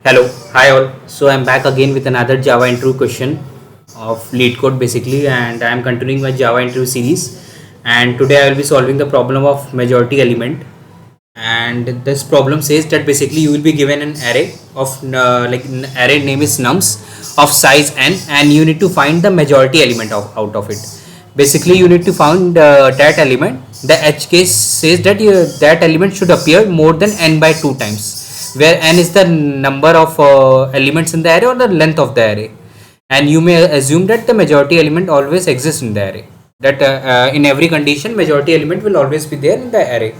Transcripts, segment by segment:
Hello, hi all. So I'm back again with another Java interview question of LeetCode basically, and I'm continuing my Java interview series. And today I will be solving the problem of majority element. And this problem says that basically you will be given an array of like an array name is nums of size n, and you need to find the majority element out of it. Basically, you need to find that element. The edge case says that that element should appear more than n by 2 times, where n is the number of elements in the array or the length of the array, and you may assume that the majority element always exists in the array. That in every condition, majority element will always be there in the array,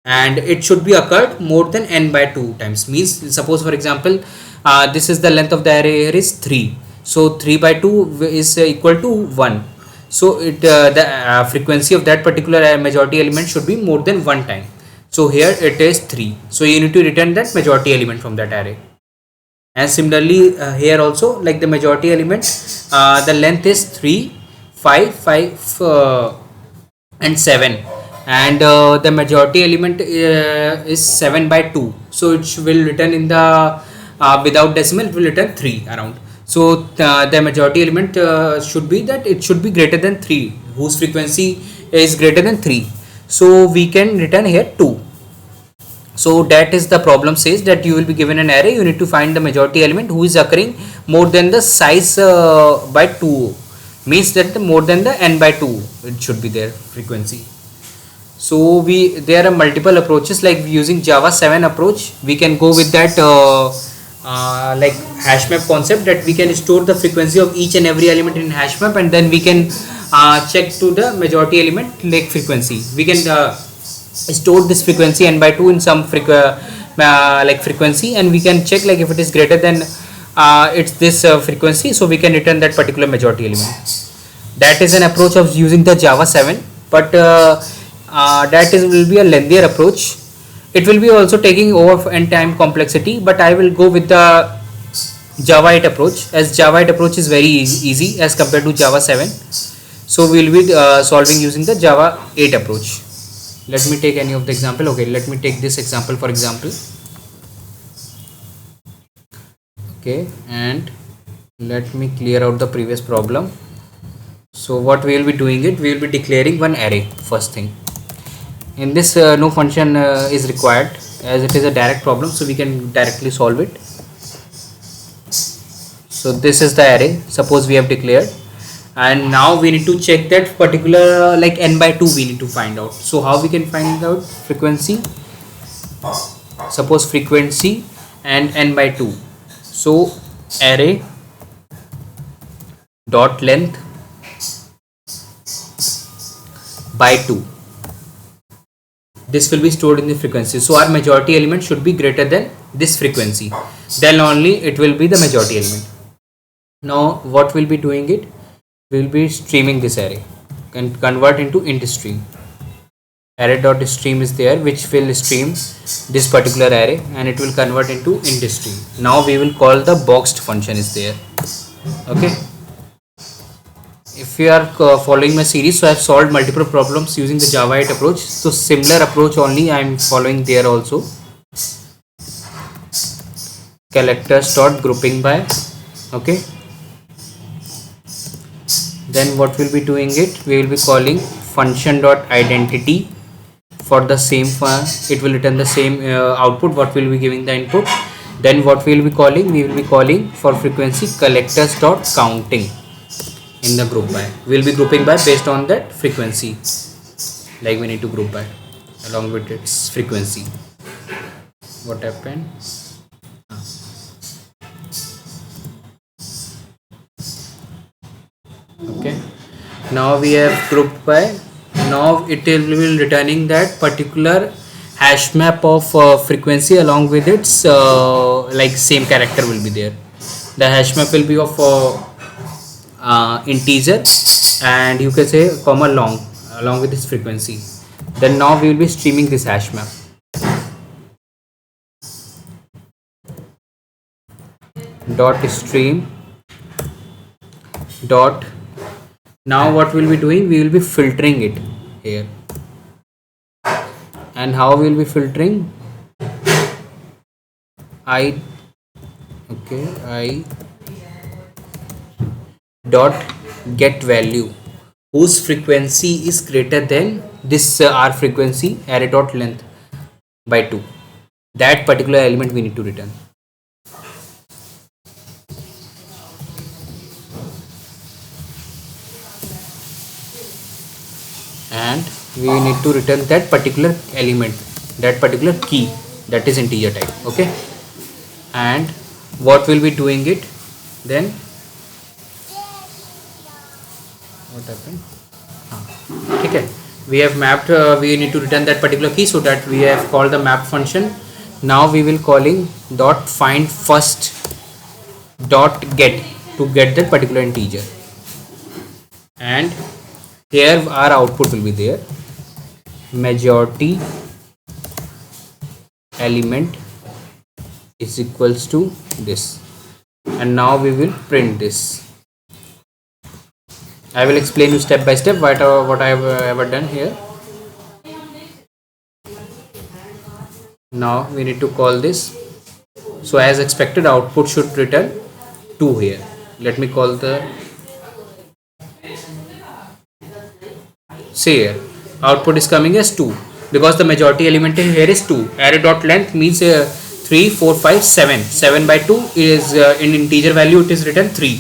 and it should be occurred more than n by 2 times. Means, suppose for example, this is the length of the array here is 3, so 3 by 2 is equal to 1. So the frequency of that particular majority element should be more than one time. So here it is 3, so you need to return that majority element from that array. And similarly, here also, like the majority element, the length is 3, 5, 5 and 7, and the majority element is 7 by 2, so it will return in the without decimal, it will return 3 around. So the majority element should be that it should be greater than 3, whose frequency is greater than 3, so we can return here 2. So that is the problem says that you will be given an array, you need to find the majority element who is occurring more than the size by 2, means that more than the n by 2 it should be their frequency. So there are multiple approaches, like using Java 7 approach we can go with that like hash map concept, that we can store the frequency of each and every element in hash map, and then we can check to the majority element like frequency. We can store this frequency n by 2 in some like frequency, and we can check like if it is greater than it's this frequency, so we can return that particular majority element. That is an approach of using the Java 7, but that is will be a lengthier approach. It will be also taking over n time complexity, but I will go with the Java 8 approach, as Java 8 approach is very easy as compared to Java 7. So we will be solving using the Java 8 approach. Let me take any of the example. Okay, let me take this example for example. Okay, and let me clear out the previous problem. So what we will be doing it, we will be declaring one array first thing. In this no function is required, as it is a direct problem, so we can directly solve it. So this is the array, suppose we have declared, and now we need to check that particular like n by 2 we need to find out. So how we can find out frequency? Suppose frequency and n by 2, so array dot length by 2, this will be stored in the frequency. So our majority element should be greater than this frequency, then only it will be the majority element. Now what we'll be doing it, we will be streaming this array and convert into int stream. Array dot stream is there, which will stream this particular array, and it will convert into int stream. Now we will call the boxed function is there. Okay, if you are following my series, so I have solved multiple problems using the Java 8 approach, so similar approach only I am following there also. Collectors dot grouping by. Okay, then what we'll be doing it, we will be calling function dot identity for the same it will return the same output what will be giving the input. Then what we will be calling, we will be calling for frequency collectors dot counting in the group by. We will be grouping by based on that frequency, like we need to group by along with its frequency. What happened? Okay, now we have grouped by. Now it will be returning that particular hash map of frequency along with its like same character will be there. The hash map will be of integer, and you can say comma long along with this frequency. Then now we will be streaming this hash map. Dot stream dot. Now what we will be doing, we will be filtering it here. And how we will be filtering? okay, I dot get value whose frequency is greater than this r frequency array dot length by 2. That particular element we need to return. And we need to return that particular element, that particular key, that is integer type. Okay, and what will be doing it then? What happened? Okay, we have mapped, we need to return that particular key, so that we have called the map function. Now we will calling dot find first dot get to get that particular integer, and here our output will be there, majority element is equals to this, and now we will print this. I will explain you step by step what I have ever done here. Now we need to call this. So as expected, output should return 2 here. Let me call the, see here, output is coming as 2 because the majority element in here is 2. Array dot length means 3 4 5 7 7 by 2 is in integer value it is written 3.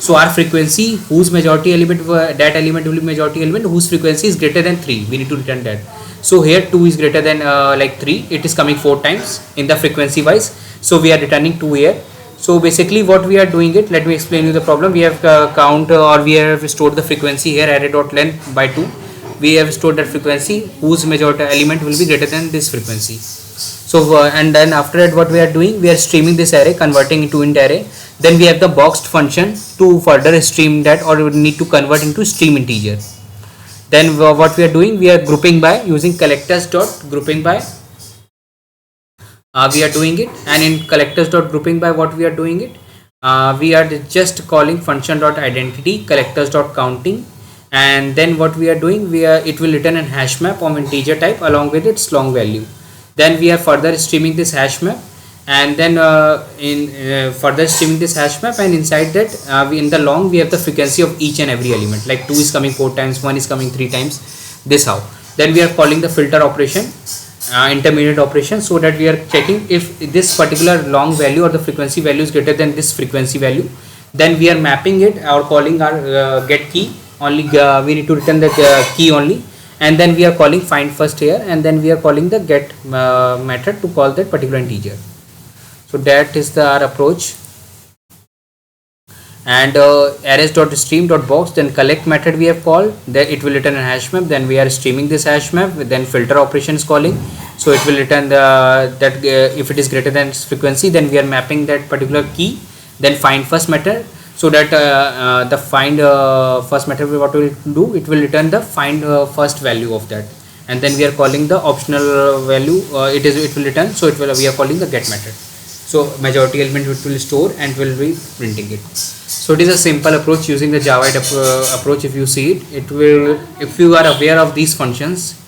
So our frequency whose majority element, that element will be majority element whose frequency is greater than 3, we need to return that. So here 2 is greater than like 3, it is coming 4 times in the frequency wise, so we are returning 2 here. So basically what we are doing it, let me explain you the problem. We have count or we have stored the frequency here, array dot length by 2. We have stored that frequency whose majority element will be greater than this frequency. So and then after that what we are doing, we are streaming this array, converting into int array. Then we have the boxed function to further stream that, or we need to convert into stream integer. Then what we are doing, we are grouping by using collectors dot grouping by. We are doing it, and in collectors dot grouping by what we are doing it, we are just calling function dot identity collectors dot counting, and then what we are doing, it will return a hash map of integer type along with its long value. Then we are further streaming this hash map, and then further streaming this hash map, and inside that in the long we have the frequency of each and every element, like 2 is coming 4 times, 1 is coming 3 times, this how. Then we are calling the filter operation, intermediate operation, so that we are checking if this particular long value or the frequency value is greater than this frequency value. Then we are mapping it or calling our get key only, we need to return the key only, and then we are calling find first here, and then we are calling the get method to call that particular integer. So that is our approach. And arrays.stream.box, then collect method we have called, then it will return a hash map. Then we are streaming this hash map, then filter operation is calling, so it will return that if it is greater than frequency, then we are mapping that particular key. Then find first method, so that the find first method, what will do, it will return the find first value of that, and then we are calling the optional value, it will return, so we are calling the get method. So majority element it will store and will be printing it. So it is a simple approach using the Java approach. If you see it will, if you are aware of these functions,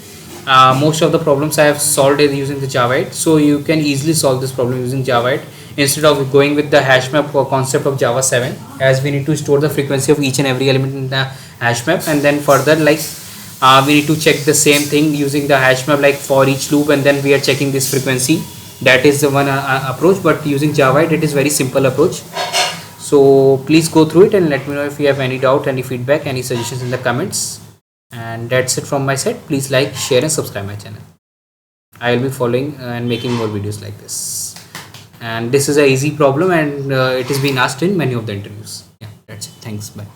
most of the problems I have solved using the Java, so you can easily solve this problem using Java instead of going with the hash map or concept of Java 7, as we need to store the frequency of each and every element in the hash map, and then further like we need to check the same thing using the hash map, like for each loop, and then we are checking this frequency. That is the one approach, but using Java it is very simple approach. So please go through it and let me know if you have any doubt, any feedback, any suggestions in the comments. And that's it from my side. Please like, share and subscribe my channel. I will be following and making more videos like this. And this is a easy problem, and it is being asked in many of the interviews. Yeah, that's it. Thanks. Bye.